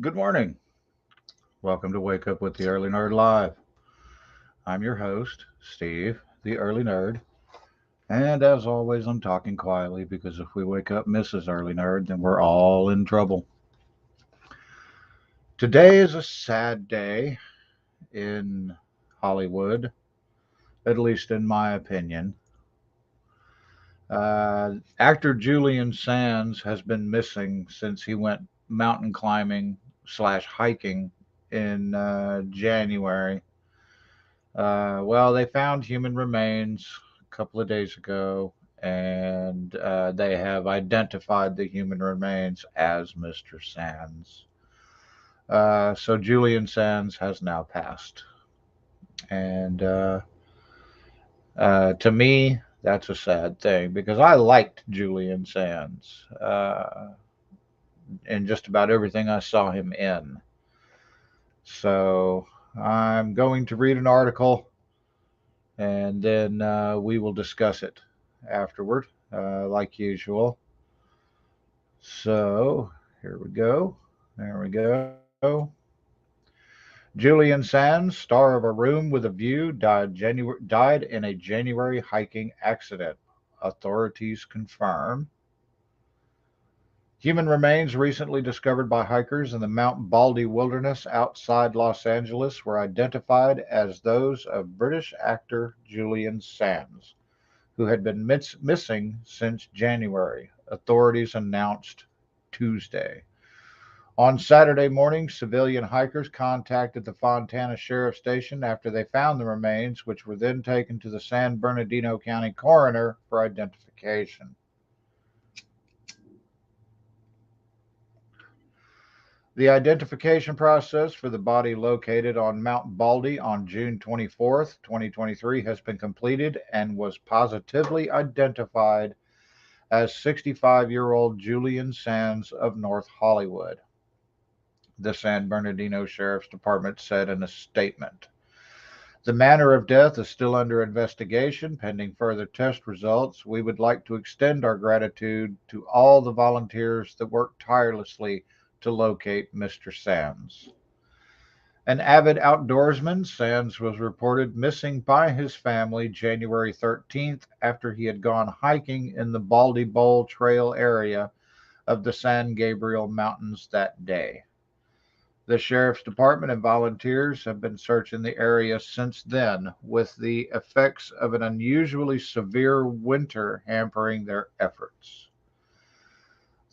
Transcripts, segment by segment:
Good morning. Welcome to Wake Up with the Early Nerd Live. I'm your host, Steve, the Early Nerd. And as always, I'm talking quietly because if we wake up Mrs. Early Nerd, then we're all in trouble. Today is a sad day in Hollywood, at least in my opinion. Actor Julian Sands has been missing since he went mountain climbing slash hiking in January. Well, they found human remains a couple of days ago, and they have identified the human remains as Mr. Sands. So Julian Sands has now passed. And to me, that's a sad thing because I liked Julian Sands in just about everything I saw him in. So I'm going to read an article and then we will discuss it afterward, like usual. So here we go. There we go. Julian Sands, star of A Room with a View, died in a January hiking accident. Authorities confirm. Human remains recently discovered by hikers in the Mount Baldy wilderness outside Los Angeles were identified as those of British actor Julian Sands, who had been missing since January, authorities announced Tuesday. On Saturday morning, civilian hikers contacted the Fontana Sheriff Station after they found the remains, which were then taken to the San Bernardino County coroner for identification. The identification process for the body located on Mount Baldy on June 24th, 2023 has been completed and was positively identified as 65-year-old Julian Sands of North Hollywood, the San Bernardino Sheriff's Department said in a statement. The manner of death is still under investigation, pending further test results. We would like to extend our gratitude to all the volunteers that worked tirelessly to locate Mr. Sands. An avid outdoorsman, Sands was reported missing by his family January 13th after he had gone hiking in the Baldy Bowl Trail area of the San Gabriel Mountains that day. The sheriff's department and volunteers have been searching the area since then, with the effects of an unusually severe winter hampering their efforts.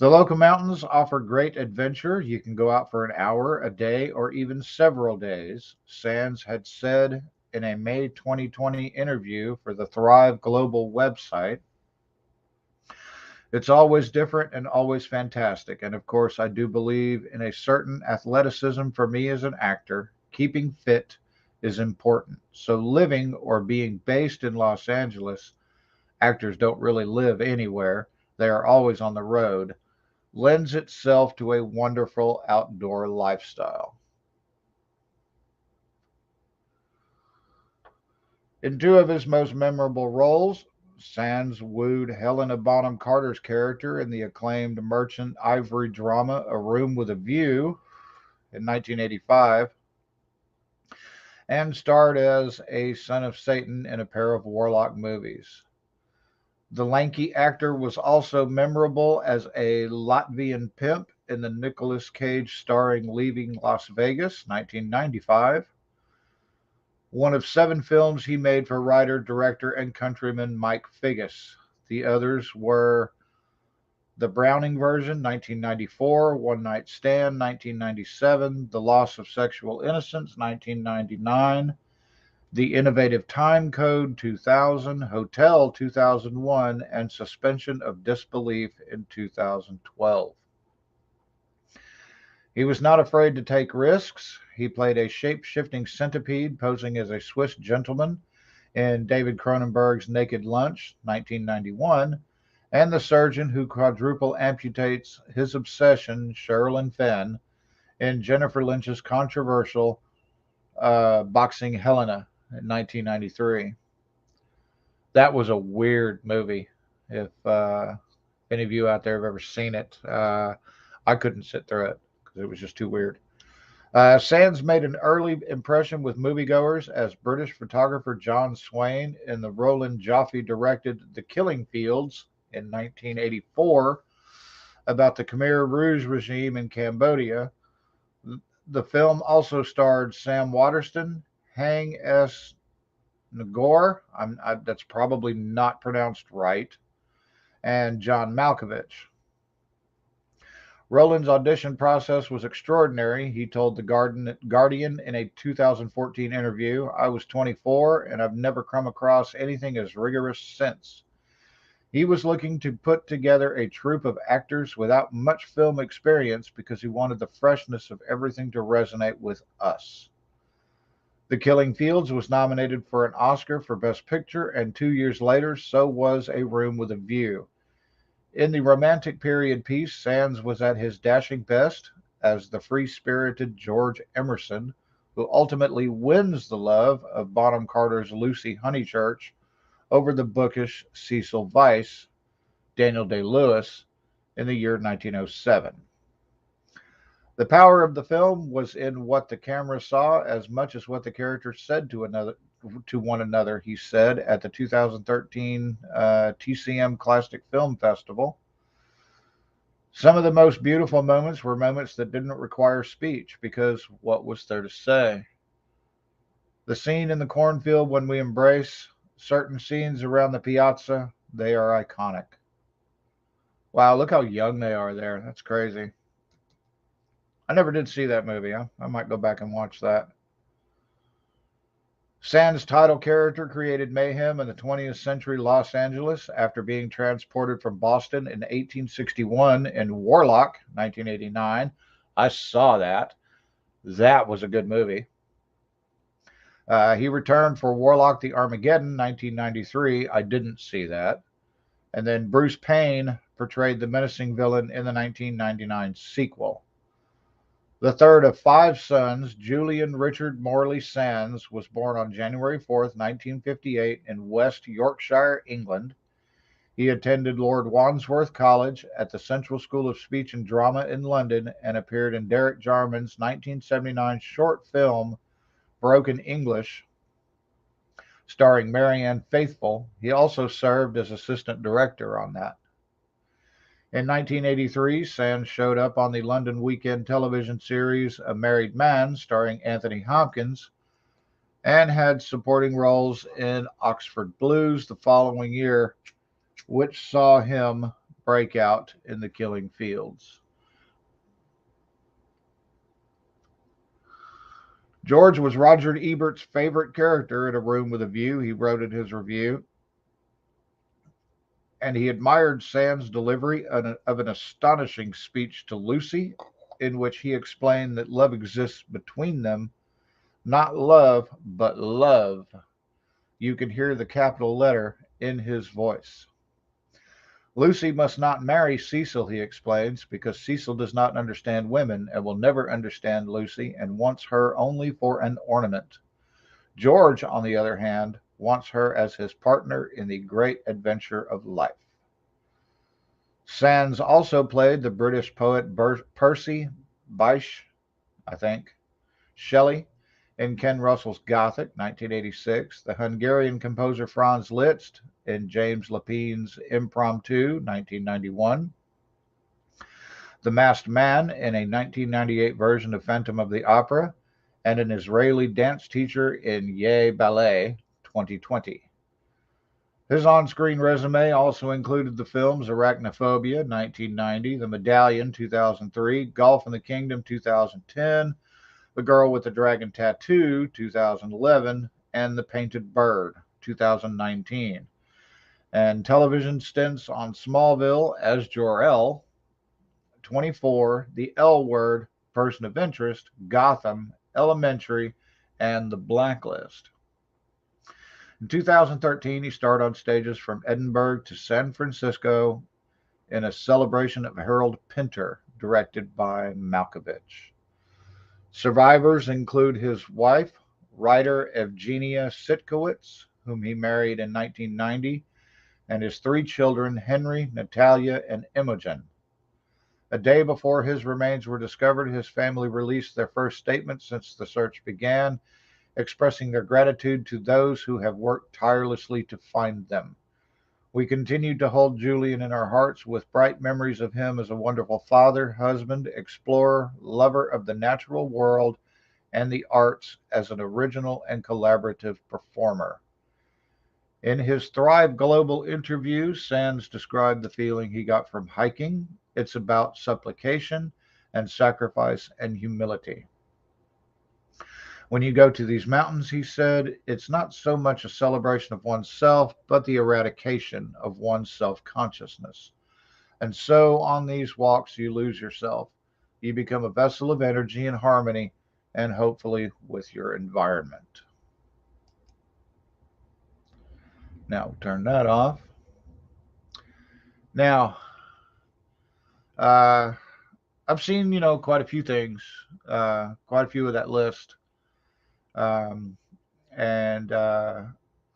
The local mountains offer great adventure. You can go out for an hour, a day, or even several days, Sands had said in a May 2020 interview for the Thrive Global website. It's always different and always fantastic. And of course, I do believe in a certain athleticism for me as an actor. Keeping fit is important. So, living or being based in Los Angeles, actors don't really live anywhere, they are always on the road, lends itself to a wonderful outdoor lifestyle. In two of his most memorable roles, Sands wooed Helena Bonham Carter's character in the acclaimed Merchant Ivory drama A Room with a View in 1985, and starred as a son of Satan in a pair of Warlock movies. The lanky actor was also memorable as a Latvian pimp in the Nicolas Cage starring Leaving Las Vegas, 1995, one of seven films he made for writer, director, and countryman Mike Figgis. The others were the Browning version, 1994, One Night Stand, 1997, The Loss of Sexual Innocence, 1999, The Innovative Time Code, 2000, Hotel, 2001, and Suspension of Disbelief in 2012. He was not afraid to take risks. He played a shape shifting centipede posing as a Swiss gentleman in David Cronenberg's Naked Lunch, 1991, and the surgeon who quadruple amputates his obsession, Sherilyn Fenn, in Jennifer Lynch's controversial Boxing Helena in 1993. That was a weird movie. If any of you out there have ever seen it, I couldn't sit through it because because it was just too weird. Sands made an early impression with moviegoers as British photographer John Swain in the Roland Joffe directed The Killing Fields in 1984 about the Khmer Rouge regime in Cambodia. The film also starred Sam Waterston, Hang S. Ngor, that's probably not pronounced right, and John Malkovich. Roland's audition process was extraordinary, he told the Guardian in a 2014 interview. I was 24 and I've never come across anything as rigorous since. He was looking to put together a troupe of actors without much film experience because he wanted the freshness of everything to resonate with us. The Killing Fields was nominated for an Oscar for Best Picture, and 2 years later, so was A Room with a View. In the romantic period piece, Sands was at his dashing best as the free-spirited George Emerson, who ultimately wins the love of Bonham Carter's Lucy Honeychurch over the bookish Cecil Vyse, Daniel Day-Lewis, in the year 1907. The power of the film was in what the camera saw as much as what the characters said to one another, he said at the 2013 TCM Classic Film Festival. Some of the most beautiful moments were moments that didn't require speech, because what was there to say? The scene in the cornfield when we embrace, certain scenes around the piazza, they are iconic. Wow, look how young they are there. That's crazy. I never did see that movie. I might go back and watch that. Sands' title character created mayhem in the 20th century Los Angeles after being transported from Boston in 1861 in Warlock, 1989. I saw that. That was a good movie. He returned for Warlock the Armageddon, 1993. I didn't see that. And then Bruce Payne portrayed the menacing villain in the 1999 sequel. The third of 5 sons, Julian Richard Morley Sands, was born on January 4th, 1958 in West Yorkshire, England. He attended Lord Wandsworth College at the Central School of Speech and Drama in London and appeared in Derek Jarman's 1979 short film Broken English, starring Marianne Faithfull. He also served as assistant director on that. In 1983, Sands showed up on the London weekend television series A Married Man, starring Anthony Hopkins, and had supporting roles in Oxford Blues the following year, which saw him break out in The Killing Fields. George was Roger Ebert's favorite character in A Room with a View, he wrote in his review. And he admired Sands' delivery of an astonishing speech to Lucy, in which he explained that love exists between them, not love, but love. You can hear the capital letter in his voice. Lucy must not marry Cecil, he explains, because Cecil does not understand women and will never understand Lucy and wants her only for an ornament. George, on the other hand, wants her as his partner in the great adventure of life. Sands also played the British poet Percy Bysshe, I think, Shelley, in Ken Russell's Gothic, 1986, the Hungarian composer Franz Liszt in James Lapine's Impromptu, 1991, the Masked Man in a 1998 version of Phantom of the Opera, and an Israeli dance teacher in Ye Ballet, 2020. His on-screen resume also included the films Arachnophobia, 1990, The Medallion, 2003, Golf in the Kingdom, 2010, The Girl with the Dragon Tattoo, 2011, and The Painted Bird, 2019. And television stints on Smallville as Jor-El, 24, The L Word, Person of Interest, Gotham, Elementary, and The Blacklist. In 2013, he starred on stages from Edinburgh to San Francisco in a celebration of Harold Pinter, directed by Malkovich. Survivors include his wife, writer Evgenia Sitkowitz, whom he married in 1990, and his 3 children, Henry, Natalia, and Imogen. A day before his remains were discovered, his family released their first statement since the search began, expressing their gratitude to those who have worked tirelessly to find them. We continue to hold Julian in our hearts with bright memories of him as a wonderful father, husband, explorer, lover of the natural world and the arts, as an original and collaborative performer. In his Thrive Global interview, Sands described the feeling he got from hiking. It's about supplication and sacrifice and humility. When you go to these mountains, he said, it's not so much a celebration of oneself, but the eradication of one's self consciousness. And so on these walks, you lose yourself. You become a vessel of energy and harmony, and hopefully with your environment. Now, turn that off. Now, uh, I've seen, quite a few things, quite a few of that list. Um, and I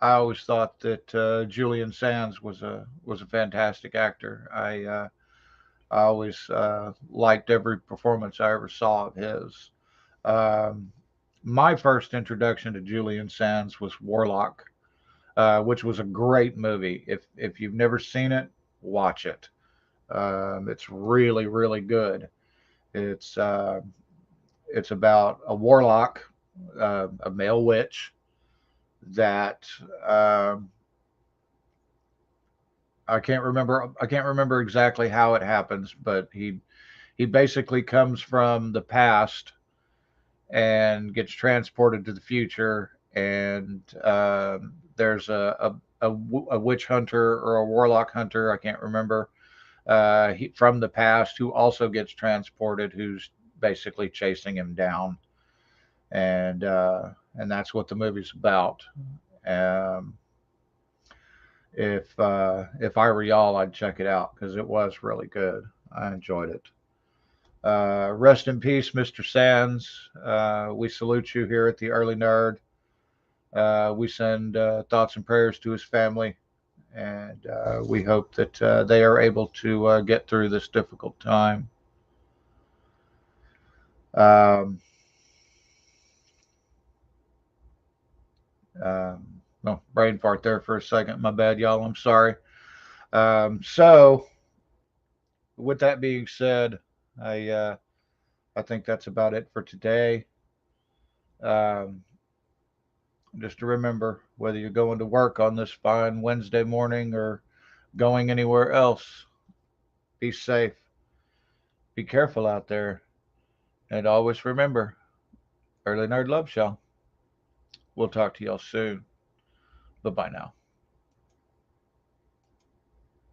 always thought that Julian Sands was a fantastic actor. I always liked every performance I ever saw of his. Um, my first introduction to Julian Sands was Warlock, which was a great movie. If you've never seen it, watch it. It's really really good. It's uh, it's about a warlock, a male witch that I can't remember exactly how it happens, but he basically comes from the past and gets transported to the future, and there's a witch hunter or a warlock hunter, I can't remember, from the past, who also gets transported, who's basically chasing him down, and that's what the movie's about. Um, if I were y'all, I'd check it out because it was really good. I enjoyed it. Rest in peace, Mr. Sands. We salute you here at the Early Nerd. We send thoughts and prayers to his family, and we hope that they are able to get through this difficult time. Um, no, brain fart there for a second. My bad, y'all. I'm sorry. So, with that being said, I think that's about it for today. Um, just to remember, whether you're going to work on this fine Wednesday morning or going anywhere else, be safe, be careful out there, and always remember, Early Nerd loves y'all. We'll talk to y'all soon. Bye bye now.